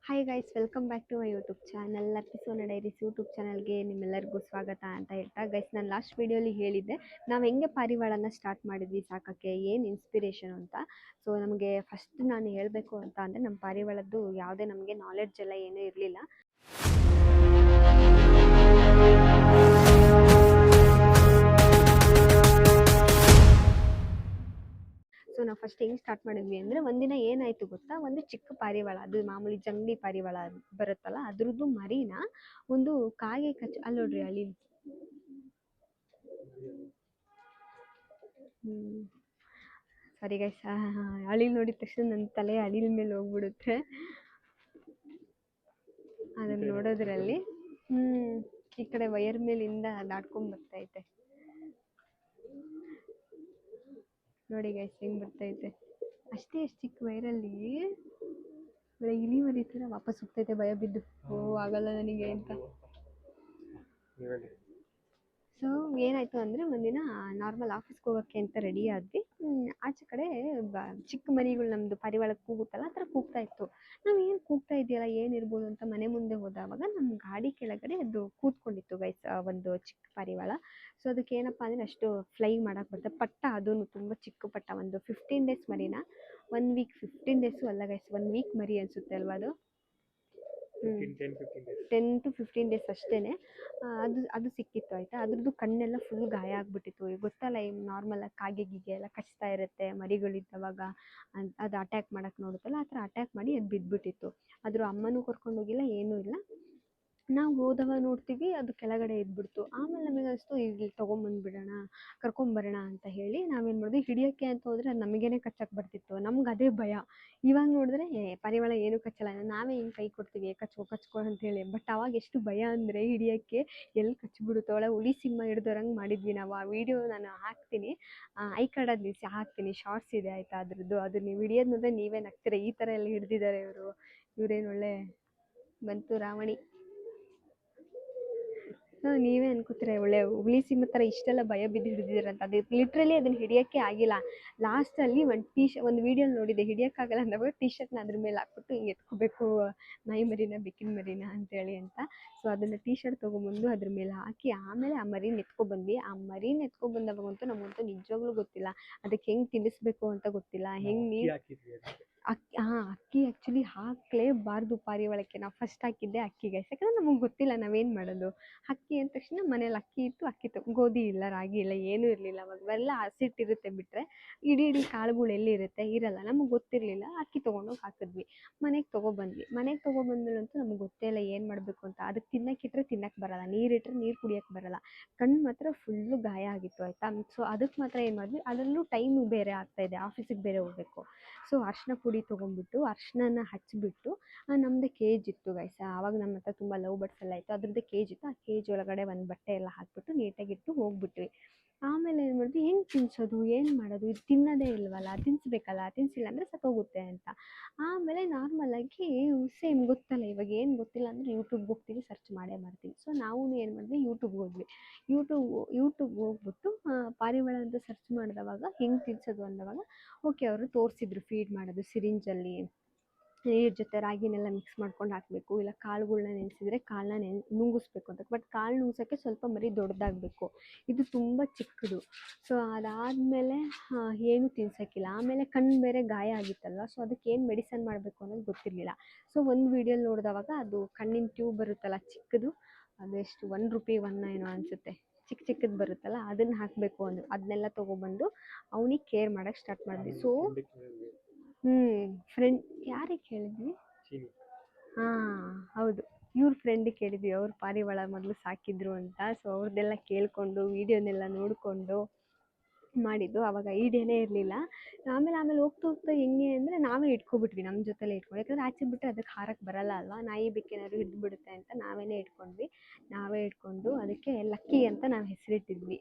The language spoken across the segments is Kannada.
Hi guys, welcome back to my YouTube channel. ಲಕ್ಕಿಸೋನ ಡೈರೀಸ್ ಯೂಟ್ಯೂಬ್ ಚಾನಲ್ಗೆ ನಿಮ್ಮೆಲ್ಲರಿಗೂ ಸ್ವಾಗತ ಅಂತ ಹೇಳ್ತಾ, ಗೈಸ್ ನಾನು ಲಾಸ್ಟ್ ವೀಡಿಯೋಲಿ ಹೇಳಿದ್ದೆ ನಾವು ಹೆಂಗೆ ಪಾರಿವಾಳನ ಸ್ಟಾರ್ಟ್ ಮಾಡಿದ್ವಿ ಸಾಕೋಕ್ಕೆ, ಏನು ಇನ್ಸ್ಪಿರೇಷನ್ ಅಂತ. ಸೊ ನಮಗೆ ಫಸ್ಟ್ ನಾನು ಹೇಳಬೇಕು ಅಂತ ಅಂದರೆ, ನಮ್ಮ ಪಾರಿವಾಳದ್ದು ಯಾವುದೇ ನಮಗೆ ನಾಲೆಡ್ಜ್ ಎಲ್ಲ ಏನೂ ಇರಲಿಲ್ಲ. ಸೊ ನಾವು ಫಸ್ಟ್ ಹೆಂಗೆ ಸ್ಟಾರ್ಟ್ ಮಾಡಿದ್ವಿ ಅಂದರೆ, ಒಂದಿನ ಏನಾಯಿತು ಗೊತ್ತಾ, ಒಂದು ಚಿಕ್ಕ ಪಾರಿವಾಳ, ಅದು ಮಾಮೂಲಿ ಜಂಗಲಿ ಪಾರಿವಾಳ ಬರುತ್ತಲ್ಲ, ಅದ್ರದ್ದು ಮರಿನ ಒಂದು ಕಾಗೆ ಅಲ್ಲಿ ನೋಡ್ರಿ ಅಳಿ. ಸರಿ ಗೈಸ್, ಅಳಿಲ್ ನೋಡಿದ ತಕ್ಷಣ ನನ್ನ ತಲೆ ಅಳಿಲ್ ಮೇಲೆ ಹೋಗ್ಬಿಡುತ್ತೆ ಅದನ್ನ ನೋಡೋದ್ರಲ್ಲಿ. ಈ ಕಡೆ ವೈರ್ ಮೇಲಿಂದ ದಾಟ್ಕೊಂಡ್ ಬರ್ತೈತೆ ನೋಡಿ ಗೈಸ್, ಹೆಂಗ್ ಬರ್ತೈತೆ. ಅಷ್ಟೇ ಚಿಕ್ಕ ವೈರಲ್ಲಿ ಇಲಿ ಮರಿ ಥರ ವಾಪಸ್ ಹೋಗ್ತೈತೆ ಭಯ ಬಿದ್ದು. ಆಗಲ್ಲ ನನಗೆ ಅಂತ. ಸೊ ಏನಾಯಿತು ಅಂದರೆ, ಒಂದಿನ ನಾರ್ಮಲ್ ಆಫೀಸ್ಗೆ ಹೋಗೋಕ್ಕೆ ಅಂತ ರೆಡಿ ಆದ್ವಿ. ಆಚೆ ಕಡೆ ಚಿಕ್ಕ ಮರಿಗಳು ನಮ್ಮದು ಪಾರಿವಾಳ ಕೂಗುತ್ತಲ್ಲ, ಆ ಥರ ಕೂಗ್ತಾ ಇತ್ತು. ನಾವು ಏನು ಕೂಗ್ತಾ ಇದೆಯಲ್ಲ, ಏನಿರ್ಬೋದು ಅಂತ ಮನೆ ಮುಂದೆ ಹೋದವಾಗ ನಮ್ಮ ಗಾಡಿ ಕೆಳಗಡೆ ಅದು ಕೂತ್ಕೊಂಡಿತ್ತು ಗೈಸ್, ಒಂದು ಚಿಕ್ಕ ಪಾರಿವಾಳ. ಸೊ ಅದಕ್ಕೆ ಏನಪ್ಪ ಅಂದರೆ, ಅಷ್ಟು ಫ್ಲೈ ಮಾಡೋಕ್ಕೆ ಬರ್ತದೆ. ಪಟ್ಟ ಅದೂ ತುಂಬ ಚಿಕ್ಕ ಪಟ್ಟ, ಒಂದು 15 ಡೇಸ್ ಮರಿನ. 1 ವೀಕ್ 15 ಡೇಸು ಅಲ್ಲ ಗೈಸ್, 1 ವೀಕ್ ಮರಿ ಅನಿಸುತ್ತೆ ಅಲ್ವಾ ಅದು. 10 to 15 ಡೇಸ್ ಅಷ್ಟೇ. ಅದು ಸಿಕ್ಕಿತ್ತು ಆಯಿತಾ. ಅದ್ರದ್ದು ಕಣ್ಣೆಲ್ಲ ಫುಲ್ ಗಾಯ ಆಗಿಬಿಟ್ಟಿತ್ತು. ಈಗ ಗೊತ್ತಲ್ಲ, ಈ ನಾರ್ಮಲಾಗಿ ಕಾಗೆ ಗೀಗೆ ಎಲ್ಲ ಕಚ್ತಾ ಇರುತ್ತೆ ಮರಿಗಳಿದ್ದವಾಗ, ಅದು ಅಟ್ಯಾಕ್ ಮಾಡೋಕ್ಕೆ ನೋಡುತ್ತಲ್ಲ, ಆ ಥರ ಅಟ್ಯಾಕ್ ಮಾಡಿ ಅದು ಬಿದ್ದುಬಿಟ್ಟಿತ್ತು. ಅದ್ರ ಅಮ್ಮನೂ ಕರ್ಕೊಂಡೋಗಿಲ್ಲ, ಏನೂ ಇಲ್ಲ. ನಾವು ಹೋದವಾಗ ನೋಡ್ತೀವಿ ಅದು ಕೆಳಗಡೆ ಇದ್ಬಿಡ್ತು. ಆಮೇಲೆ ನಮಗೆ ಅನಿಸ್ತು, ಇಲ್ಲಿ ತೊಗೊಂಬಂದ್ಬಿಡೋಣ, ಕರ್ಕೊಂಬರೋಣ ಅಂತ ಹೇಳಿ ನಾವೇನು ಮಾಡಿದ್ವಿ, ಹಿಡಿಯೋಕ್ಕೆ ಅಂತ ಹೋದರೆ ಅದು ನಮಗೇನೆ ಕಚ್ಚಕ್ಕೆ ಬರ್ತಿತ್ತು. ನಮ್ಗೆ ಅದೇ ಭಯ. ಇವಾಗ ನೋಡಿದ್ರೆ ಪಾರಿವಾಳ ಏನೂ ಕಚ್ಚಲ್ಲ, ನಾವೇ ಹಿಂಗೆ ಕೈ ಕೊಡ್ತೀವಿ ಕಚ್ಕೊ ಅಂತೇಳಿ. ಬಟ್ ಅವಾಗ ಎಷ್ಟು ಭಯ ಅಂದರೆ, ಹಿಡಿಯೋಕ್ಕೆ ಎಲ್ಲಿ ಕಚ್ಚಿಬಿಡುತ್ತೋ. ಒಳ್ಳೆ ಹುಲಿ ಸಿಂಹ ಹಿಡ್ದೋರಂಗೆ ಮಾಡಿದ್ವಿ ನಾವು. ಆ ವಿಡಿಯೋ ನಾನು ಹಾಕ್ತೀನಿ, ಐ ಕಾರ್ಡಲ್ಲಿ ಹಾಕ್ತೀನಿ, ಶಾರ್ಟ್ಸ್ ಇದೆ ಆಯಿತಾ ಅದ್ರದ್ದು. ಅದು ನೀವು ಹಿಡಿಯೋದು ನೋಡಿದ್ರೆ ನೀವೇ ನಗ್ತೀರ, ಈ ಥರ ಎಲ್ಲ ಹಿಡ್ದಿದ್ದಾರೆ ಇವರೇನು ಒಳ್ಳೆ ಬಂತು ರಾವಣಿ. ನೀವೇ ಅನ್ಕೋತೀರ, ಒಳ್ಳೆ ಹುಲಿ ಸಿಂಹ ಥರ ಇಷ್ಟೆಲ್ಲ ಭಯ ಬಿದ್ದು ಹಿಡಿದಿದ್ದೀರಂತ. ಅದು ಲಿಟ್ರಲಿ ಅದನ್ನು ಹಿಡಿಯೋಕ್ಕೆ ಆಗಿಲ್ಲ. ಲಾಸ್ಟಲ್ಲಿ ಒಂದು ವೀಡಿಯೋ ನೋಡಿದೆ, ಹಿಡಿಯೋಕ್ಕಾಗಲ್ಲ ಅಂದಾಗ ಟಿ ಶರ್ಟ್ನ ಅದ್ರ ಮೇಲೆ ಹಾಕ್ಬಿಟ್ಟು ಹಿಂಗೆ ಎತ್ಕೋಬೇಕು ನಾಯಿ ಮರಿನ ಬೆಕ್ಕಿನ ಮರಿನ ಅಂತೇಳಿ ಅಂತ. ಸೊ ಅದನ್ನು ಟಿ ಶರ್ಟ್ ತೊಗೊಂಬಂದು ಅದ್ರ ಮೇಲೆ ಹಾಕಿ, ಆಮೇಲೆ ಆ ಮರಿನ ಎತ್ಕೊಬಂದ್ವಿ. ಆ ಮರಿನ ಎತ್ಕೊಬಂದವಾಗಂತೂ ನಮಗಂತೂ ನಿಜವಾಗ್ಲೂ ಗೊತ್ತಿಲ್ಲ ಅದಕ್ಕೆ ಹೆಂಗೆ ತಿನ್ನಿಸ್ಬೇಕು ಅಂತ ಗೊತ್ತಿಲ್ಲ. ಹೆಂಗೆ ಅಕ್ಕಿ ಆ್ಯಕ್ಚುಲಿ ಹಾಕಲೇಬಾರ್ದು ಪಾರಿವಾಳಕ್ಕೆ. ನಾವು ಫಸ್ಟ್ ಹಾಕಿದ್ದೆ ಅಕ್ಕಿಗೆ, ಯಾಕಂದರೆ ನಮಗೆ ಗೊತ್ತಿಲ್ಲ ನಾವೇನು ಮಾಡೋದು. ಅಕ್ಕಿ ಅಂದ ತಕ್ಷಣ ಮನೇಲಿ ಅಕ್ಕಿ ಇತ್ತು, ಗೋಧಿ ಇಲ್ಲ, ರಾಗಿ ಇಲ್ಲ, ಏನೂ ಇರಲಿಲ್ಲ. ಅವಾಗ ಎಲ್ಲ ಹಸಿಟ್ಟಿರುತ್ತೆ ಬಿಟ್ಟರೆ, ಇಡೀ ಕಾಳುಗಳು ಎಲ್ಲಿರುತ್ತೆ, ಇರಲ್ಲ. ನಮಗೆ ಗೊತ್ತಿರಲಿಲ್ಲ. ಅಕ್ಕಿ ತೊಗೊಂಡೋಗಿ ಹಾಕಿದ್ವಿ, ಮನೆಗೆ ತೊಗೊಬಂದ್ವಿ. ಮನೆಗೆ ತೊಗೊಬಂದ್ಮೇಲಂತೂ ನಮ್ಗೆ ಗೊತ್ತೇ ಇಲ್ಲ ಏನು ಮಾಡಬೇಕು ಅಂತ. ಅದಕ್ಕೆ ತಿನ್ನೋಕ್ಕಿಟ್ರೆ ತಿನ್ನೋಕ್ಕೆ ಬರಲ್ಲ, ನೀರಿಟ್ಟರೆ ನೀರು ಕುಡಿಯೋಕ್ಕೆ ಬರಲ್ಲ. ಕಣ್ಣು ಮಾತ್ರ ಫುಲ್ಲು ಗಾಯ ಆಗಿತ್ತು ಆಯಿತಾ. ಸೊ ಅದಕ್ಕೆ ಮಾತ್ರ ಏನು ಮಾಡಿದ್ವಿ, ಅದರಲ್ಲೂ ಟೈಮು ಬೇರೆ ಆಗ್ತಾಯಿದೆ, ಆಫೀಸಿಗೆ ಬೇರೆ ಹೋಗಬೇಕು. ಸೊ ಅರಿಶಿನ ಪುಡಿ ತೊಗೊಂಡ್ಬಿಟ್ಟು ಅರಿಶಿನ ಹಚ್ಚಿಬಿಟ್ಟು, ನಮ್ಮದೇ ಕೇಜ್ ಇತ್ತು ಗೈಸ್. ಆವಾಗ ನಮ್ಮ ಹತ್ರ ತುಂಬ ಲವ್ ಬರ್ಡ್ಸ್ ಎಲ್ಲ ಇತ್ತು, ಅದ್ರದ್ದೇ ಕೇಜ್ ಇತ್ತು. ಆ ಕೇಜ್ ಒಳಗಡೆ ಒಂದು ಬಟ್ಟೆ ಎಲ್ಲ ಹಾಕ್ಬಿಟ್ಟು ನೀಟಾಗಿಟ್ಟು ಹೋಗ್ಬಿಟ್ವಿ. ಆಮೇಲೆ ಏನು ಮಾಡಿದ್ವಿ, ಹೆಂಗೆ ತಿನ್ನಿಸೋದು, ಏನು ಮಾಡೋದು, ಇದು ತಿನ್ನೋದೇ ಇಲ್ವಲ್ಲ, ತಿನ್ನಿಸ್ಬೇಕಲ್ಲ, ತಿನ್ನಿಸಿಲ್ಲ ಅಂದರೆ ಸತ್ತೋಗುತ್ತೆ ಅಂತ. ಆಮೇಲೆ ನಾರ್ಮಲಾಗಿ ಸೇಮ್ ಗೊತ್ತಲ್ಲ, ಇವಾಗ ಏನು ಗೊತ್ತಿಲ್ಲ ಅಂದರೆ ಯೂಟ್ಯೂಬ್ಗೆ ಹೋಗ್ತೀವಿ, ಸರ್ಚ್ ಮಾಡೇ ಮಾಡ್ತೀವಿ. ಸೊ ನಾವು ಏನು ಮಾಡಿದ್ವಿ, ಯೂಟ್ಯೂಬ್ಗೆ ಹೋದ್ವಿ. ಯೂಟ್ಯೂಬ್ಗೆ ಹೋಗ್ಬಿಟ್ಟು ಪಾರಿವಾಳ ಅಂತ ಸರ್ಚ್ ಮಾಡಿದವಾಗ ಹೆಂಗೆ ತಿನ್ನಿಸೋದು ಅಂದವಾಗ, ಓಕೆ ಅವರು ತೋರಿಸಿದ್ರು ಫೀಡ್ ಮಾಡೋದು. ಸಿರಿಂಜಲ್ಲಿ ನೀರು ಜೊತೆ ರಾಗಿನೆಲ್ಲ ಮಿಕ್ಸ್ ಮಾಡ್ಕೊಂಡು ಹಾಕಬೇಕು, ಇಲ್ಲ ಕಾಳುಗಳ್ನ ನೆನೆಸಿದ್ರೆ ಕಾಳನ್ನ ನುಂಗಿಸ್ಬೇಕು ಅಂತ. ಬಟ್ ಕಾಳು ನುಂಗ್ಸೋಕ್ಕೆ ಸ್ವಲ್ಪ ಮರಿ ದೊಡ್ಡದಾಗಬೇಕು, ಇದು ತುಂಬ ಚಿಕ್ಕದು. ಸೊ ಅದಾದಮೇಲೆ ಏನೂ ತಿನ್ಸೋಕ್ಕಿಲ್ಲ. ಆಮೇಲೆ ಕಣ್ಣು ಬೇರೆ ಗಾಯ ಆಗಿತ್ತಲ್ವ, ಸೊ ಅದಕ್ಕೆ ಏನು ಮೆಡಿಸನ್ ಮಾಡಬೇಕು ಅನ್ನೋದು ಗೊತ್ತಿರಲಿಲ್ಲ. ಸೊ ಒಂದು ವೀಡಿಯೋಲಿ ನೋಡಿದವಾಗ ಅದು ಕಣ್ಣಿನ ಟ್ಯೂಬ್ ಬರುತ್ತಲ್ಲ ಚಿಕ್ಕದು, ಅದು ಎಷ್ಟು ₹1 ಏನೋ ಅನಿಸುತ್ತೆ, ಚಿಕ್ಕದು ಬರುತ್ತಲ್ಲ, ಅದನ್ನು ಹಾಕಬೇಕು ಅಂದರು. ಅದನ್ನೆಲ್ಲ ತೊಗೊಬಂದು ಅವನಿಗೆ ಕೇರ್ ಮಾಡೋಕ್ಕೆ ಸ್ಟಾರ್ಟ್ ಮಾಡಿದ್ವಿ. ಸೊ ಫ್ರೆಂಡ್ ಯಾರಿಗೆ ಕೇಳಿದ್ವಿ, ಹೌದು, ಇವ್ರ ಫ್ರೆಂಡಿಗೆ ಕೇಳಿದ್ವಿ. ಅವ್ರು ಪಾರಿವಾಳ ಮೊದಲು ಸಾಕಿದ್ರು ಅಂತ. ಸೊ ಅವ್ರದ್ದೆಲ್ಲ ಕೇಳಿಕೊಂಡು ವೀಡಿಯೋನೆಲ್ಲ ನೋಡಿಕೊಂಡು ಮಾಡಿದ್ದು. ಆವಾಗ ಐಡಿಯಾನೇ ಇರಲಿಲ್ಲ. ಆಮೇಲೆ ಹೋಗ್ತಾ ಹೆಂಗೆ ಅಂದರೆ, ನಾವೇ ಇಟ್ಕೊಬಿಟ್ವಿ, ನಮ್ಮ ಜೊತೆಲೇ ಇಟ್ಕೊಂಡು. ಯಾಕಂದರೆ ಆಚೆ ಬಿಟ್ಟರೆ ಅದಕ್ಕೆ ಹಾರಕ್ಕೆ ಬರಲ್ಲ ಅಲ್ವಾ, ನಾಯಿ ಬೆಕ್ಕೇನಾದ್ರು ಹಿಡಿದು ಬಿಡುತ್ತೆ ಅಂತ ನಾವೇ ಇಟ್ಕೊಂಡು ಅದಕ್ಕೆ ಲಕ್ಕಿ ಅಂತ ನಾವು ಹೆಸರಿಟ್ಟಿದ್ವಿ.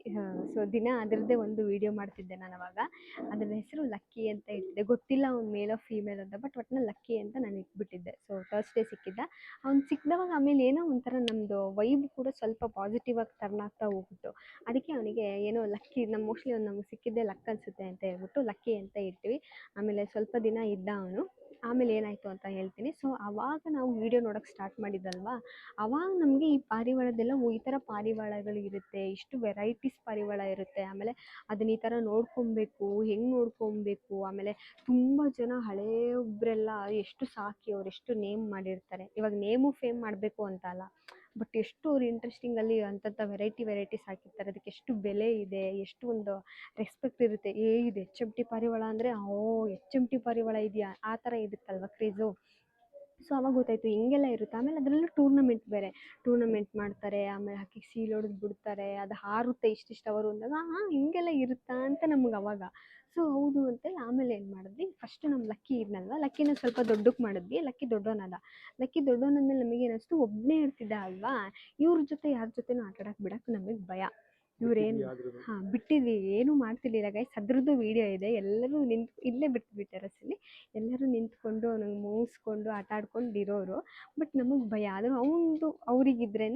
ಸೊ ದಿನ ಅದರದ್ದೇ ಒಂದು ವೀಡಿಯೋ ಮಾಡ್ತಿದ್ದೆ ನಾನು ಅವಾಗ. ಅದ್ರ ಹೆಸರು ಲಕ್ಕಿ ಅಂತ ಇಟ್ಟಿದ್ದೆ. ಗೊತ್ತಿಲ್ಲ ಅವ್ನು ಮೇಲೋ ಫೀಮೇಲ್ ಅಂತ, ಬಟ್ ಒಟ್ಟಿನಲ್ಲಿ ಲಕ್ಕಿ ಅಂತ ನಾನು ಇಟ್ಬಿಟ್ಟಿದ್ದೆ. So Thursday ಸಿಕ್ಕಿದ್ದ. ಅವ್ನು ಸಿಕ್ಕಿದವಾಗ ಆಮೇಲೆ ಏನೋ ಒಂಥರ ನಮ್ಮದು ವೈಬ್ ಕೂಡ ಸ್ವಲ್ಪ ಪಾಸಿಟಿವ್ ಆಗಿ ಟರ್ನ್ ಆಗ್ತಾ ಹೋಗ್ಬಿಟ್ಟು, ಅದಕ್ಕೆ ಅವನಿಗೆ ಏನೋ ಲಕ್ಕಿ, ಮೋಸ್ಟ್ಲಿ ಅವ್ನು ನಮ್ಗೆ ಸಿಕ್ಕಿದ್ದೆ ಲಕ್ ಅನಿಸುತ್ತೆ ಅಂತ ಹೇಳ್ಬಿಟ್ಟು ಲಕ್ಕಿ ಅಂತ ಇಟ್ವಿ. ಆಮೇಲೆ ಸ್ವಲ್ಪ ದಿನ ಇದ್ದ ಅವನು. ಆಮೇಲೆ ಏನಾಯಿತು ಅಂತ ಹೇಳ್ತೀನಿ. ಸೊ ಆವಾಗ ನಾವು ವೀಡಿಯೋ ನೋಡೋಕ್ಕೆ ಸ್ಟಾರ್ಟ್ ಮಾಡಿದ್ದಲ್ವಾ, ಆವಾಗ ನಮಗೆ ಈ ಪಾರಿವಾಳದ್ದೆಲ್ಲ ಓ ಈ ಥರ ಪಾರಿವಾಳಗಳು ಇರುತ್ತೆ, ಇಷ್ಟು ವೆರೈಟೀಸ್ ಪಾರಿವಾಳ ಇರುತ್ತೆ, ಆಮೇಲೆ ಅದನ್ನ ಈ ಥರ ನೋಡ್ಕೊಬೇಕು, ಹೆಂಗೆ ನೋಡ್ಕೊಬೇಕು, ಆಮೇಲೆ ತುಂಬ ಜನ ಹಳೆಯೊಬ್ಬರೆಲ್ಲ ಎಷ್ಟು ಸಾಕಿ ಅವ್ರು ಎಷ್ಟು ನೇಮ್ ಮಾಡಿರ್ತಾರೆ. ಇವಾಗ ನೇಮು ಫೇಮ್ ಮಾಡಬೇಕು ಅಂತ ಅಲ್ಲ, ಬಟ್ ಎಷ್ಟು ಅವ್ರು ಇಂಟ್ರೆಸ್ಟಿಂಗಲ್ಲಿ ಅಂತಂಥ ವೆರೈಟೀಸ್ ಹಾಕಿರ್ತಾರೆ. ಅದಕ್ಕೆ ಎಷ್ಟು ಬೆಲೆ ಇದೆ, ಎಷ್ಟು ಒಂದು ರೆಸ್ಪೆಕ್ಟ್ ಇರುತ್ತೆ. ಇದು ಎಚ್ ಎಮ್ ಟಿ ಪಾರಿವಾಳ ಅಂದರೆ ಓ ಎಚ್ ಎಮ್ ಟಿ ಪಾರಿವಾಳ ಇದೆಯಾ ಆ ಥರ ಇರುತ್ತಲ್ವ ಕ್ರೇಜು. ಸೊ ಅವಾಗ ಗೊತ್ತಾಯಿತು ಹಿಂಗೆಲ್ಲ ಇರುತ್ತೆ. ಆಮೇಲೆ ಅದರಲ್ಲೂ ಟೂರ್ನಮೆಂಟ್ ಬೇರೆ, ಟೂರ್ನಮೆಂಟ್ ಮಾಡ್ತಾರೆ, ಆಮೇಲೆ ಹಕ್ಕಿಗೆ ಸೀಲ್ ಹೊಡೆದು ಬಿಡ್ತಾರೆ, ಅದು ಹಾರುತ್ತೆ ಇಷ್ಟಿಷ್ಟು ಅವರು ಅಂದಾಗ ಹಿಂಗೆಲ್ಲ ಇರುತ್ತಾ ಅಂತ ನಮ್ಗೆ ಅವಾಗ. ಸೊ ಹೌದು ಅಂತೇಳಿ ಆಮೇಲೆ ಏನು ಮಾಡಿದ್ವಿ, ಫಸ್ಟ್ ನಮ್ಮ ಲಕ್ಕಿ ಇದ್ನಲ್ವ, ಲಕ್ಕಿನ ಸ್ವಲ್ಪ ದೊಡ್ಡಕ್ಕೆ ಮಾಡಿದ್ವಿ. ಲಕ್ಕಿ ದೊಡ್ಡವನಾದ. ಲಕ್ಕಿ ದೊಡ್ಡವನಾದ್ಮೇಲೆ ನಮಗೆ ಏನಿಸ್ತು, ಒಬ್ಬನೇ ಇರ್ತಿದ್ದ ಅಲ್ವಾ, ಇವ್ರ ಜೊತೆ ಯಾರ ಜೊತೆನೂ ಆಟಾಡಕ್ಕೆ ಬಿಡಕ್ಕೆ ನಮಗೆ ಭಯ. ಇವ್ರೇನು ಹಾಂ ಬಿಟ್ಟಿದ್ವಿ, ಏನೂ ಮಾಡ್ತಿರ್ಲಿಲ್ಲ ಗೈಸ್. ಅದ್ರದ್ದು ವೀಡಿಯೋ ಇದೆ, ಎಲ್ಲರೂ ಇಲ್ಲೇ ಬಿಟ್ಬಿಟ್ಟು ಟೆರಸಲ್ಲಿ ಎಲ್ಲರೂ ನಿಂತ್ಕೊಂಡು ಅವ್ನಿಗೆ ಮೂಸ್ಕೊಂಡು ಆಟ ಆಡ್ಕೊಂಡು ಇರೋರು. ಬಟ್ ನಮಗೆ ಭಯ, ಆದರೂ ಅವನದು ಅವ್ರಿಗಿದ್ರೇ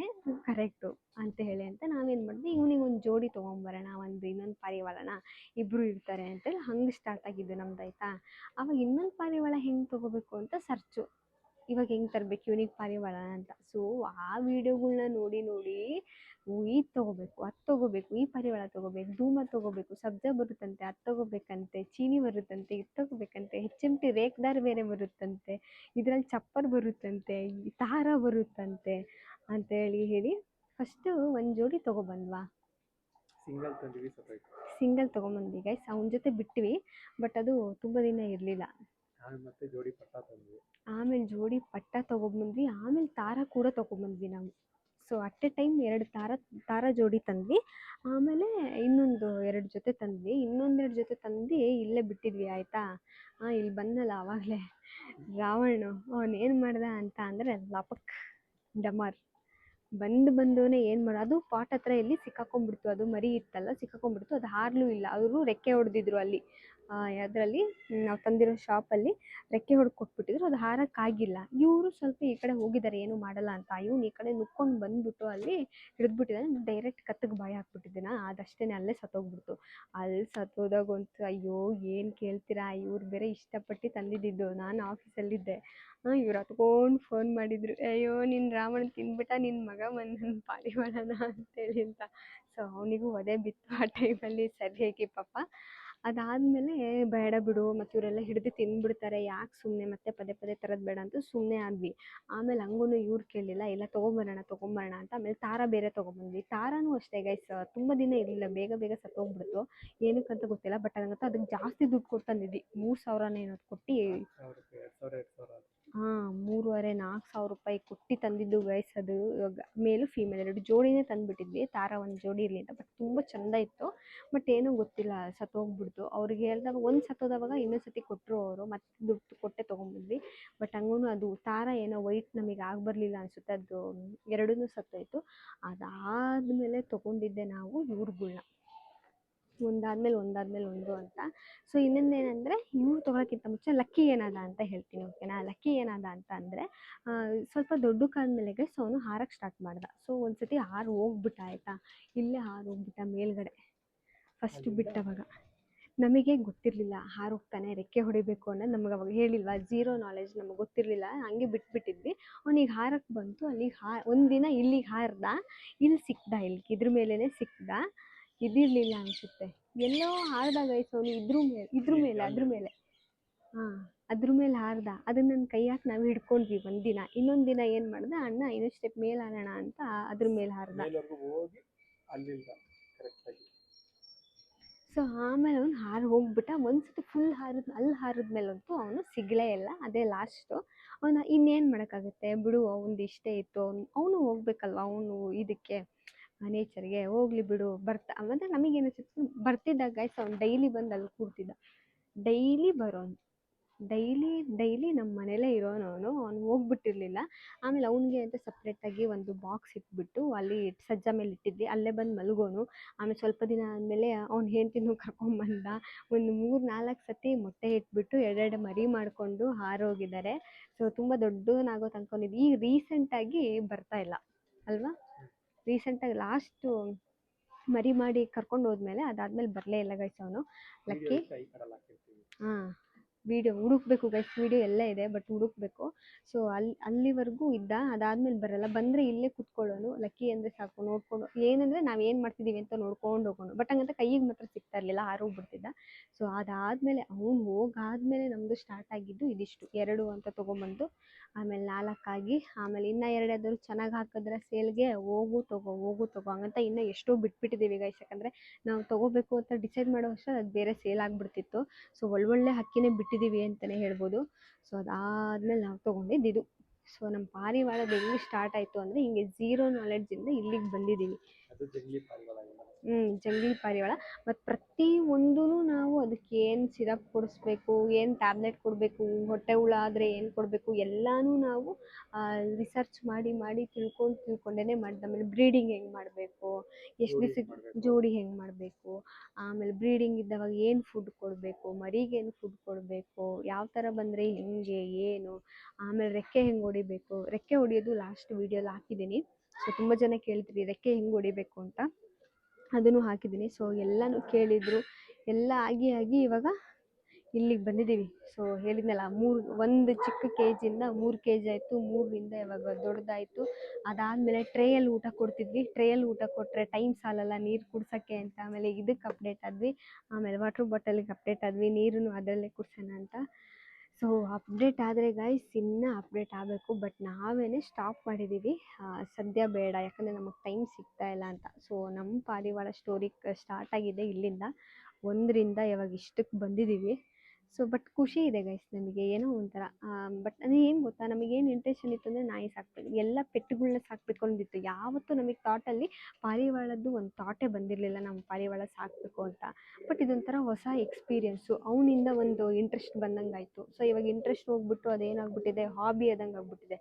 ಕರೆಕ್ಟು ಅಂತ ಹೇಳಿ ಅಂತ ನಾವೇನು ಮಾಡಿದ್ವಿ, ಇವ್ನಿಗೆ ಒಂದು ಜೋಡಿ ತೊಗೊಂಬರೋಣ, ಒಂದು ಇನ್ನೊಂದು ಪಾರಿವಾಳನ, ಇಬ್ಬರು ಇರ್ತಾರೆ ಅಂತೇಳಿ ಹಂಗೆ ಸ್ಟಾರ್ಟ್ ಆಗಿದ್ದು ನಮ್ದು ಆಯಿತಾ. ಆವಾಗ ಇನ್ನೊಂದು ಪಾರಿವಾಳ ಹೆಂಗೆ ತೊಗೋಬೇಕು ಅಂತ ಸರ್ಚು, ಇವಾಗ ಹೆಂಗೆ ತರಬೇಕು ಯುನಿಕ್ ಪಾರಿವಾಳ ಅಂತ. ಸೊ ಆ ವೀಡಿಯೋಗಳ್ನ ನೋಡಿ ನೋಡಿ ಇದು ತೊಗೋಬೇಕು, ಅದು ತೊಗೋಬೇಕು, ಈ ಪಾರಿವಾಳ ತೊಗೋಬೇಕು, ಧೂಮ ತೊಗೋಬೇಕು, ಸಬ್ಜಾ ಬರುತ್ತಂತೆ ಅದು ತೊಗೋಬೇಕಂತೆ, ಚೀನಿ ಬರುತ್ತಂತೆ ಇದು ತೊಗೋಬೇಕಂತೆ, ಹೆಚ್ ಎಮ್ ಟಿ ರೇಕ್ದಾರ್ ಬೇರೆ ಬರುತ್ತಂತೆ, ಇದ್ರಲ್ಲಿ ಚಪ್ಪರ್ ಬರುತ್ತಂತೆ, ತಾರ ಬರುತ್ತಂತೆ ಅಂತೇಳಿ ಹೇಳಿ ಫಸ್ಟು ಒಂದು ಜೋಡಿ ತೊಗೊಬಂದ್ವಾ. ಸಿಂಗಲ್ ತೊಗೊಂಬಂದ್ವಿ ಗೈಸ್, ಅವನ ಜೊತೆ ಬಿಟ್ವಿ. ಬಟ್ ಅದು ತುಂಬ ದಿನ ಇರಲಿಲ್ಲ. ಆಮೇಲೆ ಜೋಡಿ ಪಟ್ಟ ತೊಗೊಂಬಂದ್ವಿ, ಆಮೇಲೆ ತಾರ ಕೂಡ ತೊಗೊಂಬಂದ್ವಿ ನಾವು. ಸೊ ಅಟ್ ಎ ಟೈಮ್ 2 ತಾರ ಜೋಡಿ ತಂದ್ವಿ. ಆಮೇಲೆ ಇನ್ನೊಂದು 2 ಜೊತೆ ತಂದ್ವಿ, ಇನ್ನೊಂದೆರಡು ಜೊತೆ ತಂದು ಇಲ್ಲೇ ಬಿಟ್ಟಿದ್ವಿ ಆಯಿತಾ. ಇಲ್ಲಿ ಬಂದಲ್ಲ ಆವಾಗಲೇ ರಾವಣ, ಅವನೇನು ಮಾಡ್ದ ಅಂತ ಅಂದರೆ ಲಪಕ್ ಡಮಾರ್ ಬಂದವನೇ ಏನು ಮಾಡ, ಅದು ಪಾಟ್ ಹತ್ರ ಎಲ್ಲಿ ಸಿಕ್ಕಾಕೊಂಡ್ಬಿಡ್ತು, ಅದು ಮರಿ ಇತ್ತಲ್ಲ ಸಿಕ್ಕಾಕೊಂಡ್ಬಿಡ್ತು, ಅದು ಹಾರಲೂ ಇಲ್ಲ. ಅವರು ರೆಕ್ಕೆ ಹೊಡೆದಿದ್ರು ಅಲ್ಲಿ ಅದರಲ್ಲಿ ನಾವು ತಂದಿರೋ ಶಾಪಲ್ಲಿ ರೆಕ್ಕೆ ಹೊಡೆದು ಕೊಟ್ಬಿಟ್ಟಿದ್ರು, ಅದು ಹಾರಕ್ಕಾಗಿಲ್ಲ. ಇವರು ಸ್ವಲ್ಪ ಈ ಕಡೆ ಹೋಗಿದ್ದಾರೆ ಏನೂ ಮಾಡಲ್ಲ ಅಂತ, ಇವ್ನು ಈ ಕಡೆ ನುಕ್ಕೊಂಡು ಬಂದುಬಿಟ್ಟು ಅಲ್ಲಿ ಹಿಡಿದ್ಬಿಟ್ಟಿದ್ದಾನೆ. ಡೈರೆಕ್ಟ್ ಕತ್ತಿಗೆ ಬಾಯಿ ಹಾಕ್ಬಿಟ್ಟಿದ್ದಾನ, ಅದಷ್ಟೇ ಅಲ್ಲೇ ಸತ್ತೋಗ್ಬಿಡ್ತು. ಅಲ್ಲಿ ಸತ್ತೋದಾಗಂತೂ ಅಯ್ಯೋ ಏನು ಕೇಳ್ತೀರಾ, ಇವ್ರು ಬೇರೆ ಇಷ್ಟಪಟ್ಟು ತಂದಿದ್ದು, ನಾನು ಆಫೀಸಲ್ಲಿದ್ದೆ. ಇವ್ರು ಹತ್ಕೊಂಡು ಫೋನ್ ಮಾಡಿದರು, ಅಯ್ಯೋ ನಿನ್ನ ರಾವಣ ತಿಂದ್ಬಿಟ್ಟ ನಿನ್ನ ಮಗ ನನ್ನ ಪಾರಿವಾಳನ ಅಂತೇಳಿ ಅಂತ. ಸೊ ಅವನಿಗೂ ಒದೆ ಬಿತ್ತು ಆ ಟೈಮಲ್ಲಿ ಸರಿಯಾಗಿ ಪಾಪ. ಅದಾದಮೇಲೆ ಬೇಡ ಬಿಡು, ಮತ್ತು ಇವರೆಲ್ಲ ಹಿಡಿದು ತಿಂದ್ಬಿಡ್ತಾರೆ, ಯಾಕೆ ಸುಮ್ಮನೆ ಮತ್ತೆ ಪದೇ ಪದೇ ತರೋದು ಬೇಡ ಅಂತ ಸುಮ್ಮನೆ ಆದ್ವಿ. ಆಮೇಲೆ ಹಂಗೂ ಇವ್ರು ಕೇಳಲಿಲ್ಲ, ಇಲ್ಲ ತೊಗೊಂಬರೋಣ ಅಂತ. ಆಮೇಲೆ ತಾರ ಬೇರೆ ತೊಗೊಂಬಂದ್ವಿ. ತಾರನೂ ಅಷ್ಟೇ ಗೈಸ್, ತುಂಬ ದಿನ ಇರಲಿಲ್ಲ, ಬೇಗ ಸತ್ತೋಗ್ಬಿಡ್ತು, ಏನಕ್ಕಂತ ಗೊತ್ತಿಲ್ಲ. ಬಟ್ ಅದಕ್ಕೆ ಜಾಸ್ತಿ ದುಡ್ಡು ಕೊಟ್ಟು ತಂದಿದ್ವಿ, 3,000 ಏನೋ ಕೊಟ್ಟು, 3,500-4,000 ರೂಪಾಯಿ ಕೊಟ್ಟು ತಂದಿದ್ದು ಗೈಸ್. ಅದು ಇವಾಗ ಮೇಲು ಫೀಮೇಲ್ 2 ಜೋಡಿನೇ ತಂದುಬಿಟ್ಟಿದ್ವಿ, ತಾರ ಒಂದು ಜೋಡಿ ಇರಲಿ ಅಂತ. ಬಟ್ ತುಂಬ ಚೆಂದ ಇತ್ತು. ಬಟ್ ಏನೋ ಗೊತ್ತಿಲ್ಲ ಸತ್ತೋಗ್ಬಿಡ್ತು. ಅವ್ರಿಗೆ ಹೇಳಿದಾಗ ಒಂದು ಸತ್ತೋದವಾಗ ಇನ್ನೊಂದು ಸತಿ ಕೊಟ್ಟರು ಅವರು, ಮತ್ತೆ ದುಡ್ಡು ಕೊಟ್ಟೆ ತೊಗೊಂಬಂದ್ವಿ. ಬಟ್ ಹಂಗೂ ಅದು ತಾರ ಏನೋ ವೈಟ್ ನಮಗೆ ಬರಲಿಲ್ಲ ಅನಿಸುತ್ತೆ, ಅದು ಎರಡೂ ಸತ್ತೋಯ್ತು. ಅದಾದಮೇಲೆ ತೊಗೊಂಡಿದ್ದೆ ನಾವು ಇವ್ರುಗಳ್ನ, ಒಂದಾದ್ಮೇಲೆ ಒಂದು ಅಂತ. ಸೊ ಇನ್ನೊಂದೇನೆಂದರೆ, ಇವ್ರು ತೊಗೊಳಕ್ಕಿಂತ ಮುಂಚೆ ಲಕ್ಕಿ ಏನಾದ ಅಂತ ಹೇಳ್ತೀನಿ, ಓಕೆನಾ. ಲಕ್ಕಿ ಏನಾದ ಅಂತ ಅಂದರೆ, ಸ್ವಲ್ಪ ದೊಡ್ಡಕ್ಕಾದ್ಮೇಲೆ ಗೈಸ್ ಅವನು ಹಾರಕ್ಕೆ ಸ್ಟಾರ್ಟ್ ಮಾಡ್ದ. ಸೊ ಒಂದು ಸತಿ ಹಾರಿ ಹೋಗ್ಬಿಟ್ಟ ಆಯಿತಾ, ಇಲ್ಲೇ ಹಾರಿ ಹೋಗ್ಬಿಟ್ಟ ಮೇಲ್ಗಡೆ. ಫಸ್ಟ್ ಬಿಟ್ಟವಾಗ ನಮಗೆ ಗೊತ್ತಿರಲಿಲ್ಲ ಹಾರೋಗ್ತಾನೆ, ರೆಕ್ಕೆ ಹೊಡಿಬೇಕು ಅನ್ನೋದು ನಮ್ಗೆ ಅವಾಗ ಹೇಳಿಲ್ವಾ, ಝೀರೋ ನಾಲೆಜ್, ನಮಗೆ ಗೊತ್ತಿರಲಿಲ್ಲ. ಹಂಗೆ ಬಿಟ್ಬಿಟ್ಟಿದ್ವಿ. ಅವ್ನಿಗೆ ಹಾರಕ್ಕೆ ಬಂತು, ಅಲ್ಲಿಗೆ ಒಂದಿನ ಇಲ್ಲಿಗೆ ಹಾರ್ದ, ಇಲ್ಲಿ ಸಿಕ್ದ, ಇಲ್ಲಿಗೆ ಇದ್ರ ಮೇಲೇ ಸಿಕ್ದ. ಇದಿರಲಿಲ್ಲ ಅನಿಸುತ್ತೆ, ಎಲ್ಲೋ ಹಾರ್ದ ಗೈಸ್ ಅವನು ಅದ್ರ ಮೇಲೆ ಅದ್ರ ಮೇಲೆ ಹಾರ್ದ. ಅದನ್ನ ನನ್ನ ಕೈ ಹಾಕಿ ನಾವು ಹಿಡ್ಕೊಂಡ್ವಿ ಒಂದಿನ. ಇನ್ನೊಂದು ದಿನ ಏನು ಮಾಡ್ದೆ, ಅಣ್ಣ ಇನ್ನೊಂದು ಸ್ಟೆಪ್ ಮೇಲೆ ಹಾರೋಣ ಅಂತ ಅದ್ರ ಮೇಲೆ ಹಾರ್ದ. ಸೊ ಆಮೇಲೆ ಅವ್ನು ಹಾರಿ ಹೋಗ್ಬಿಟ್ಟ. ಒಂದ್ಸತಿ ಫುಲ್ ಅಲ್ಲಿ ಹಾರಿದ್ಮೇಲಂತೂ ಅವನು ಸಿಗಲೇ ಇಲ್ಲ, ಅದೇ ಲಾಸ್ಟು. ಅವನು ಇನ್ನೇನು ಮಾಡೋಕ್ಕಾಗುತ್ತೆ ಬಿಡು, ಅವ್ನದು ಇಷ್ಟೇ ಇತ್ತು, ಅವನು ಹೋಗ್ಬೇಕಲ್ವ, ಅವನು ಇದಕ್ಕೆ ನೇಚರ್ಗೆ ಹೋಗ್ಲಿ ಬಿಡು ಅಂದರೆ ನಮಗೇನು ಅನಿಸುತ್ತೆ, ಬರ್ತಿದ್ದ ಗೈಸ್ ಅವ್ನು ಡೈಲಿ ಬಂದು ಅಲ್ಲಿ ಕೂರ್ತಿದ್ದ, ಡೈಲಿ ಬರೋನು, ಡೈಲಿ ನಮ್ಮ ಮನೇಲೇ ಇರೋನು. ಅವ್ನು ಹೋಗ್ಬಿಟ್ಟಿರಲಿಲ್ಲ. ಆಮೇಲೆ ಅವ್ನಿಗೆ ಅಂತ ಸಪ್ರೇಟಾಗಿ ಒಂದು ಬಾಕ್ಸ್ ಇಟ್ಬಿಟ್ಟು ಅಲ್ಲಿ ಸಜ್ಜಾ ಮೇಲೆ ಇಟ್ಟಿದ್ವಿ, ಅಲ್ಲೇ ಬಂದು ಮಲಗೋನು. ಆಮೇಲೆ ಸ್ವಲ್ಪ ದಿನ ಆದಮೇಲೆ ಅವ್ನ ಹೆಂಡ್ತಿನೂ ಕರ್ಕೊಂಬಂದ. ಒಂದು 3-4 ಸತಿ ಮೊಟ್ಟೆ ಇಟ್ಬಿಟ್ಟು 2 ಮರಿ ಮಾಡಿಕೊಂಡು ಹಾರೋಗಿದ್ದಾರೆ. ಸೊ ತುಂಬ ದೊಡ್ಡವನಾಗೋ ತನಕ ಈಗ ರೀಸೆಂಟಾಗಿ ಬರ್ತಾ ಇಲ್ಲ ಅಲ್ವಾ, ರೀಸೆಂಟಾಗಿ ಲಾಸ್ಟು ಮರಿ ಮಾಡಿ ಕರ್ಕೊಂಡು ಹೋದ್ಮೇಲೆ ಅದಾದಮೇಲೆ ಬರಲೇ ಇಲ್ಲ ಗೈಸ್ ಅವನು ಲಕ್ಕಿ. ಹಾಂ ವೀಡಿಯೋ ಹುಡುಕ್ಬೇಕು ಗೈಸ್, ವೀಡಿಯೋ ಎಲ್ಲ ಇದೆ ಬಟ್ ಹುಡುಕ್ಬೇಕು. ಸೊ ಅಲ್ಲಿವರೆಗೂ ಇದ್ದ, ಅದಾದ್ಮೇಲೆ ಬರಲ್ಲ. ಬಂದರೆ ಇಲ್ಲೇ ಕುತ್ಕೊಳ್ಳೋನು, ಲಕ್ಕಿ ಅಂದರೆ ಸಾಕು ನೋಡ್ಕೊಂಡು, ಏನಂದರೆ ನಾವು ಏನು ಮಾಡ್ತಿದ್ದೀವಿ ಅಂತ ನೋಡ್ಕೊಂಡು ಹೋಗೋನು. ಬಟ್ ಹಂಗಂತ ಕೈಗೆ ಮಾತ್ರ ಸಿಗ್ತಾ ಇರಲಿಲ್ಲ, ಹಾರೋಗ್ಬಿಡ್ತಿದ್ದ. ಸೊ ಅದಾದಮೇಲೆ ಅವ್ನು ಹೋಗಾದ್ಮೇಲೆ ನಮ್ಮದು ಸ್ಟಾರ್ಟ್ ಆಗಿದ್ದು ಇದಿಷ್ಟು 2 ಅಂತ ತೊಗೊಂಬಂದು, ಆಮೇಲೆ 4 ಆಗಿ, ಆಮೇಲೆ ಇನ್ನೂ 2 ಯಾವ್ದಾದ್ರು ಚೆನ್ನಾಗಿ ಹಾಕಿದ್ರೆ ಸೇಲ್ಗೆ ಹೋಗು ತಗೋ ಹಂಗಂತ ಇನ್ನೂ ಎಷ್ಟೋ ಬಿಟ್ಬಿಟ್ಟಿದ್ದೀವಿ ಗೈಸ್. ಯಾಕಂದರೆ ನಾವು ತೊಗೋಬೇಕು ಅಂತ ಡಿಸೈಡ್ ಮಾಡೋ ಅಷ್ಟರಲ್ಲಿ ಅದು ಬೇರೆ ಸೇಲ್ ಆಗಿಬಿಡ್ತಿತ್ತು. ಸೊ ಒಳ್ಳೊಳ್ಳೆ ಹಕ್ಕಿನೇ ಬಿಟ್ಟಿದ್ದೀವಿ ಅಂತಲೇ ಹೇಳ್ಬೋದು. ಸೊ ಅದಾದಮೇಲೆ ನಾವು ತೊಗೊಂಡಿದ್ದು. ಸೊ ನಮ್ಮ ಪಾರಿವಾಳದ ಎಲ್ಲಿ ಸ್ಟಾರ್ಟ್ ಆಯಿತು ಅಂದರೆ ಹಿಂಗೆ ಝೀರೋ ನಾಲೆಡ್ಜಿಂದ ಇಲ್ಲಿಗೆ ಬಂದಿದ್ದೀವಿ. ಜಂಗಲಿ ಪಾರಿವಾಳ. ಮತ್ತು ಪ್ರತಿಯೊಂದೂ ನಾವು ಅದಕ್ಕೆ ಏನು ಸಿರಪ್ ಕೊಡಿಸ್ಬೇಕು, ಏನು ಟ್ಯಾಬ್ಲೆಟ್ ಕೊಡಬೇಕು, ಹೊಟ್ಟೆ ಹುಳ ಆದರೆ ಏನು ಕೊಡಬೇಕು, ಎಲ್ಲನೂ ನಾವು ರಿಸರ್ಚ್ ಮಾಡಿ ತಿಳ್ಕೊಂಡೇ ಮಾಡಿದ್ದು. ಆಮೇಲೆ ಬ್ರೀಡಿಂಗ್ ಹೆಂಗೆ ಮಾಡಬೇಕು, ಎಷ್ಟು ದಿವ್ಸಕ್ಕೆ ಜೋಡಿ ಹೆಂಗೆ ಮಾಡಬೇಕು, ಆಮೇಲೆ ಬ್ರೀಡಿಂಗ್ ಇದ್ದವಾಗ ಏನು ಫುಡ್ ಕೊಡಬೇಕು, ಮರಿಗೇನು ಫುಡ್ ಕೊಡಬೇಕು, ಯಾವ ಥರ ಬಂದರೆ ಹೆಂಗೆ ಏನು, ಆಮೇಲೆ ರೆಕ್ಕೆ ಹೆಂಗೆ ಹೊಡಿಬೇಕು. ರೆಕ್ಕೆ ಹೊಡಿಯೋದು ಲಾಸ್ಟ್ ವೀಡಿಯೋಲಿ ಹಾಕಿದ್ದೀನಿ. ಸೊ ತುಂಬ ಜನ ಕೇಳ್ತೀರಿ ರೆಕ್ಕೆ ಹೆಂಗೆ ಹೊಡಿಬೇಕು ಅಂತ, ಅದನ್ನು ಹಾಕಿದ್ದೀನಿ. ಸೊ ಎಲ್ಲನೂ ಕೇಳಿದರು, ಎಲ್ಲ ಆಗಿ ಇವಾಗ ಇಲ್ಲಿಗೆ ಬಂದಿದ್ದೀವಿ. ಸೊ ಹೇಳಿದ್ನಲ್ಲ, 1 ಚಿಕ್ಕ ಕೇಜಿಂದ 3 KG ಆಯಿತು, 3ರಿಂದ ಇವಾಗ ದೊಡ್ಡದಾಯಿತು. ಅದಾದಮೇಲೆ ಟ್ರೇಯಲ್ಲಿ ಊಟ ಕೊಡ್ತಿದ್ವಿ, ಟ್ರೇಯಲ್ಲಿ ಊಟ ಕೊಟ್ಟರೆ ಟೈಮ್ ಸಾಲಲ್ಲ ನೀರು ಕುಡ್ಸೋಕ್ಕೆ ಅಂತ. ಆಮೇಲೆ ಇದಕ್ಕೆ ಅಪ್ಡೇಟ್ ಆದ್ವಿ, ಆಮೇಲೆ ವಾಟ್ರ್ ಬಾಟಲಿಗೆ ಅಪ್ಡೇಟ್ ಆದ್ವಿ, ನೀರನ್ನು ಅದರಲ್ಲೇ ಕುಡ್ಸೋಣ ಅಂತ. ಸೊ ಅಪ್ಡೇಟ್ ಆದರೆ ಗೈಸ್ ಇನ್ನೂ ಅಪ್ಡೇಟ್ ಆಗಬೇಕು, ಬಟ್ ನಾವೇ ಸ್ಟಾಪ್ ಮಾಡಿದ್ದೀವಿ. ಸದ್ಯ ಬೇಡ, ಯಾಕಂದರೆ ನಮಗೆ ಟೈಮ್ ಸಿಗ್ತಾ ಇಲ್ಲ ಅಂತ. ಸೊ ನಮ್ಮ ಪಾರಿವಾಳ ಸ್ಟೋರಿ ಸ್ಟಾರ್ಟ್ ಆಗಿದೆ ಇಲ್ಲಿಂದ, 1ರಿಂದ ಇವಾಗ ಇಷ್ಟಕ್ಕೆ ಬಂದಿದ್ದೀವಿ. ಸೊ ಬಟ್ ಖುಷಿ ಇದೆ ಗೈಸ್ ನಮಗೆ, ಏನೋ ಒಂಥರ. ಬಟ್ ಅದು ಏನು ಗೊತ್ತಾ, ನಮಗೇನು ಇಂಟೆನ್ಷನ್ ಇತ್ತು ಅಂದರೆ ನಾಯಿ ಸಾಕಬೇಕು, ಎಲ್ಲ ಪೆಟ್ಟುಗಳನ್ನ ಸಾಕಬೇಕು ಅಂದಿತ್ತು. ಯಾವತ್ತೂ ನಮಗೆ ಥಾಟಲ್ಲಿ ಪಾರಿವಾಳದ್ದು ಒಂದು ಥಾಟೇ ಬಂದಿರಲಿಲ್ಲ, ನಮ್ಮ ಪಾರಿವಾಳ ಸಾಕಬೇಕು ಅಂತ. ಬಟ್ ಇದೊಂಥರ ಹೊಸ ಎಕ್ಸ್ಪೀರಿಯೆನ್ಸು, ಅವನಿಂದ ಒಂದು ಇಂಟ್ರೆಸ್ಟ್ ಬಂದಂಗೆ ಆಯಿತು. ಸೊ ಇವಾಗ ಇಂಟ್ರೆಸ್ಟ್ ಹೋಗ್ಬಿಟ್ಟು ಅದೇನಾಗ್ಬಿಟ್ಟಿದೆ, ಹಾಬಿ ಆದಂಗೆ ಆಗ್ಬಿಟ್ಟಿದೆ.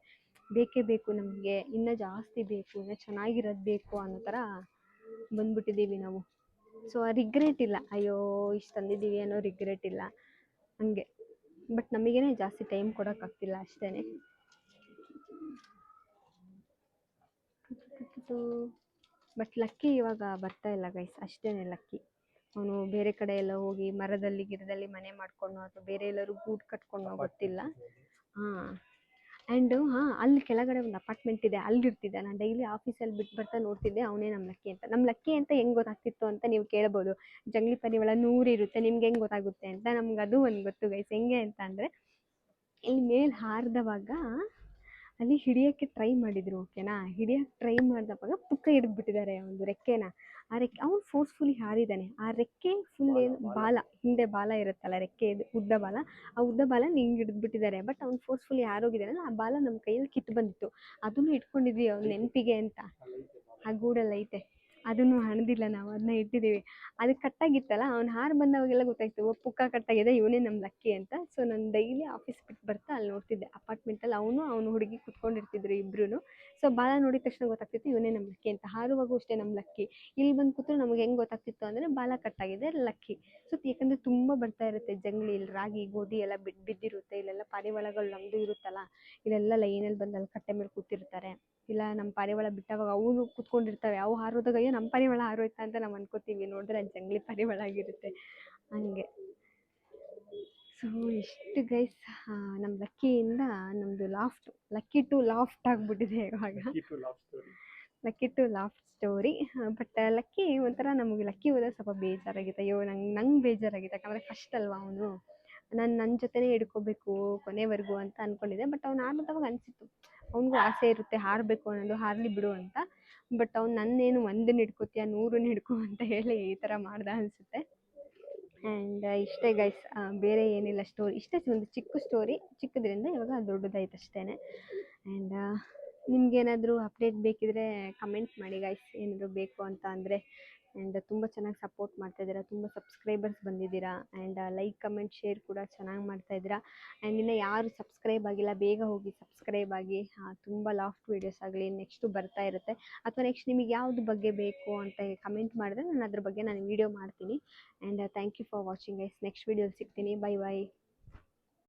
ಬೇಕೇ ಬೇಕು ನಮಗೆ, ಇನ್ನೂ ಜಾಸ್ತಿ ಬೇಕು, ಇನ್ನೂ ಚೆನ್ನಾಗಿರೋದು ಬೇಕು ಅನ್ನೋ ಥರ ಬಂದ್ಬಿಟ್ಟಿದ್ದೀವಿ ನಾವು. ಸೊ ರಿಗ್ರೆಟ್ ಇಲ್ಲ, ಅಯ್ಯೋ ಇಷ್ಟು ತಂದಿದ್ದೀವಿ ಅನ್ನೋ ರಿಗ್ರೆಟ್ ಇಲ್ಲ ಹಂಗೆ. ಬಟ್ ನಮಗೇನೆ ಜಾಸ್ತಿ ಟೈಮ್ ಕೊಡೋಕ್ಕಾಗ್ತಿಲ್ಲ ಅಷ್ಟೇ. ಬಟ್ ಲಕ್ಕಿ ಇವಾಗ ಬರ್ತಾ ಇಲ್ಲ ಗೈಸ್, ಅಷ್ಟೇ ಲಕ್ಕಿ. ಅವನು ಬೇರೆ ಕಡೆ ಎಲ್ಲ ಹೋಗಿ ಮರದಲ್ಲಿ ಗಿಡದಲ್ಲಿ ಮನೆ ಮಾಡ್ಕೊಂಡು, ಅಥವಾ ಬೇರೆ ಎಲ್ಲರೂ ಗೂಡು ಕಟ್ಕೊಂಡು ಗೊತ್ತಿಲ್ಲ. ಆ್ಯಂಡ್ ಅಲ್ಲಿ ಕೆಳಗಡೆ ಒಂದು ಅಪಾರ್ಟ್ಮೆಂಟ್ ಇದೆ, ಅಲ್ಲಿರ್ತಿದ್ದೆ ನಾನು. ಡೈಲಿ ಆಫೀಸಲ್ಲಿ ಬಿಟ್ಟು ಬರ್ತಾ ನೋಡ್ತಿದ್ದೆ, ಅವನೇ ನಮ್ಮ ಲಕ್ಕಿ ಅಂತ. ನಮ್ಮ ಲಕ್ಕಿ ಅಂತ ಹೆಂಗೆ ಗೊತ್ತಾಗ್ತಿತ್ತು ಅಂತ ನೀವು ಕೇಳ್ಬೋದು. ಜಂಗ್ಲಿ ಪಾರಿವಾಳ 100 ಇರುತ್ತೆ, ನಿಮ್ಗೆ ಹೆಂಗೆ ಗೊತ್ತಾಗುತ್ತೆ ಅಂತ. ನಮ್ಗೆ ಅದು ಒಂದು ಗೊತ್ತು ಗೈಸ್. ಹೆಂಗೆ ಅಂತ ಅಂದರೆ, ಇಲ್ಲಿ ಮೇಲೆ ಹಾರಿದವಾಗ ಅಲ್ಲಿ ಹಿಡಿಯೋಕ್ಕೆ ಟ್ರೈ ಮಾಡಿದರು, ಓಕೆನಾ. ಹಿಡಿಯೋಕ್ಕೆ ಟ್ರೈ ಮಾಡಿದವಾಗ ಪುಕ್ಕ ಹಿಡಿದ್ಬಿಟ್ಟಿದ್ದಾರೆ ಒಂದು ರೆಕ್ಕೆನ. ಆ ರೆಕ್ಕೆ ಅವ್ನು ಫೋರ್ಸ್ಫುಲಿ ಹಾರಿದ್ದಾನೆ. ಆ ರೆಕ್ಕೆ ಫುಲ್ ಏನು ಬಾಲ, ಹಿಂದೆ ಬಾಲ ಇರುತ್ತಲ್ಲ ರೆಕ್ಕೆ, ಇದು ಉದ್ದ ಬಾಲ, ಆ ಉದ್ದ ಬಾಲ ಹಿಂಗೆ ಹಿಡಿದ್ಬಿಟ್ಟಿದ್ದಾರೆ. ಬಟ್ ಅವ್ನು ಫೋರ್ಸ್ಫುಲಿ ಹಾರೋಗಿದ್ದಾನಲ್ಲ, ಆ ಬಾಲ ನಮ್ಮ ಕೈಯಲ್ಲಿ ಕಿತ್ತು ಬಂದಿತ್ತು. ಅದನ್ನು ಇಟ್ಕೊಂಡಿದ್ವಿ ಅವ್ನ ನೆನಪಿಗೆ ಅಂತ. ಆ ಗೂಡಲ್ಲಿ ಐತೆ, ಅದನ್ನು ಹಣದಿಲ್ಲ ನಾವು, ಅದನ್ನ ಇಟ್ಟಿದ್ದೀವಿ. ಅದು ಕಟ್ಟಾಗಿತ್ತಲ್ಲ, ಅವ್ನು ಹಾರು ಬಂದವಾಗೆಲ್ಲ ಗೊತ್ತಾಯ್ತು, ಪುಕ್ಕ ಕಟ್ಟಾಗಿದೆ, ಇವನೇ ನಮ್ಮ ಲಕ್ಕಿ ಅಂತ. ಸೊ ನಾನು ಡೈಲಿ ಆಫೀಸ್ ಬಿಟ್ಟು ಬರ್ತಾ ಅಲ್ಲಿ ನೋಡ್ತಿದ್ದೆ ಅಪಾರ್ಟ್ಮೆಂಟಲ್ಲಿ, ಅವನು ಹುಡುಗಿ ಕುತ್ಕೊಂಡಿರ್ತಿದ್ರು ಇಬ್ಬರೂ. ಸೊ ಬಾಲ ನೋಡಿದ ತಕ್ಷಣ ಗೊತ್ತಾಗ್ತಿತ್ತು ಇವನೇ ನಮ್ಮ ಲಕ್ಕಿ ಅಂತ. ಹಾರುವಾಗೂ ಅಷ್ಟೇ ನಮ್ಮ ಲಕ್ಕಿ. ಇಲ್ಲಿ ಬಂದು ಕೂತ್ರೆ ನಮಗೆ ಹೆಂಗೆ ಗೊತ್ತಾಗ್ತಿತ್ತು ಅಂದರೆ ಬಾಲ ಕಟ್ಟಾಗಿದೆ, ಲಕ್ಕಿ. ಸೊ ಯಾಕಂದರೆ ತುಂಬ ಬರ್ತಾ ಇರುತ್ತೆ ಜಂಗ್ಲಿ, ಇಲ್ಲಿ ರಾಗಿ ಗೋಧಿ ಎಲ್ಲ ಬಿದ್ದಿರುತ್ತೆ. ಇಲ್ಲೆಲ್ಲ ಪಾರಿವಾಳಗಳು ನಮ್ಮದು ಇರುತ್ತಲ್ಲ, ಇಲ್ಲೆಲ್ಲ ಲೈನಲ್ಲಿ ಬಂದು ಅಲ್ಲಿ ಕಟ್ಟೆ ಮೇಲೆ ಕೂತಿರ್ತಾರೆ. ಇಲ್ಲ ನಮ್ಮ ಪಾರಿವಾಳ ಬಿಟ್ಟಾಗ ಅವು ಕೂತ್ಕೊಂಡಿರ್ತವೆ, ಅವು ಹಾರೋದಾಗ ಅಯ್ಯೋ ನಮ್ಮ ಪಾರಿವಾಳ ಹಾರೋಯ್ತಾ ಅಂತ ನಾವು ಅನ್ಕೋತೀವಿ, ನೋಡಿದ್ರೆ ಅದು ಜಂಗ್ಲಿ ಪಾರಿವಾಳ ಆಗಿರುತ್ತೆ ಹಂಗೆ. ಸೊ ಇಷ್ಟು ಗೈಸ್, ನಮ್ಮ ಲಕ್ಕಿಯಿಂದ ನಮ್ಮದು ಲಕ್ಕಿ ಟು ಲಾಫ್ಟ್ ಆಗಿಬಿಟ್ಟಿದೆ ಇವಾಗ. Lucky to loft story. But lucky ಒಂಥರ, ನಮಗೆ ಲಕ್ಕಿ ಹೋದಾಗ ಸ್ವಲ್ಪ ಬೇಜಾರಾಗಿತ್ತು. ಅಯ್ಯೋ ನಂಗೆ ಬೇಜಾರಾಗಿತ್ತು, ಯಾಕಂದರೆ ಫಸ್ಟ್ ಅಲ್ವಾ ಅವನು, ನನ್ನ ಜೊತೆನೇ ಹಿಡ್ಕೋಬೇಕು ಕೊನೆವರೆಗೂ ಅಂತ ಅಂದ್ಕೊಂಡಿದ್ದೆ. ಬಟ್ ಅವ್ನು ಹಾರಿದವಾಗ ಅನಿಸಿತ್ತು, ಅವ್ನಿಗೂ ಆಸೆ ಇರುತ್ತೆ ಹಾರಬೇಕು ಅನ್ನೋದು, ಹಾರಲಿ ಬಿಡು ಅಂತ. ಬಟ್ ಅವ್ನು ನನ್ನೇನು 1 ಹಿಡ್ಕೋತೀಯ 100 ಹಿಡ್ಕೊ ಅಂತ ಹೇಳಿ ಈ ಥರ ಮಾಡ್ದ ಅನಿಸುತ್ತೆ. ಆ್ಯಂಡ್ ಇಷ್ಟೇ ಗೈಸ್, ಬೇರೆ ಏನಿಲ್ಲ ಸ್ಟೋರಿ. ಇಷ್ಟೇ ಒಂದು ಚಿಕ್ಕ ಸ್ಟೋರಿ, ಚಿಕ್ಕದ್ರಿಂದ ಇವಾಗ ದೊಡ್ಡದಾಯ್ತು ಅಷ್ಟೇ. ಆ್ಯಂಡ್ ನಿಮ್ಗೇನಾದರೂ ಅಪ್ಡೇಟ್ ಬೇಕಿದ್ರೆ ಕಮೆಂಟ್ ಮಾಡಿ ಗೈಸ್, ಏನಾದರೂ ಬೇಕು ಅಂತ ಅಂದರೆ. ಆ್ಯಂಡ್ ತುಂಬ ಚೆನ್ನಾಗಿ ಸಪೋರ್ಟ್ ಮಾಡ್ತಾಯಿದ್ದೀರಾ, ತುಂಬ ಸಬ್ಸ್ಕ್ರೈಬರ್ಸ್ ಬಂದಿದ್ದೀರಾ. ಆ್ಯಂಡ್ ಲೈಕ್ ಕಮೆಂಟ್ ಶೇರ್ ಕೂಡ ಚೆನ್ನಾಗಿ ಮಾಡ್ತಾಯಿದ್ದೀರಾ. ಆ್ಯಂಡ್ ಇನ್ನು ಯಾರು ಸಬ್ಸ್ಕ್ರೈಬ್ ಆಗಿಲ್ಲ, ಬೇಗ ಹೋಗಿ ಸಬ್ಸ್ಕ್ರೈಬ್ ಆಗಿ. ತುಂಬ ಲಾಫ್ಟ್ ವೀಡಿಯೋಸ್ ಆಗಲಿ ನೆಕ್ಸ್ಟು ಬರ್ತಾ ಇರುತ್ತೆ. ಅಥವಾ ನೆಕ್ಸ್ಟ್ ನಿಮಗೆ ಯಾವ್ದು ಬಗ್ಗೆ ಬೇಕು ಅಂತ ಕಮೆಂಟ್ ಮಾಡಿದ್ರೆ ನಾನು ಅದ್ರ ಬಗ್ಗೆ ನಾನು ವೀಡಿಯೋ ಮಾಡ್ತೀನಿ. And thank you for watching guys. Next ವೀಡಿಯೋಲಿ ಸಿಗ್ತೀನಿ. ಬೈ.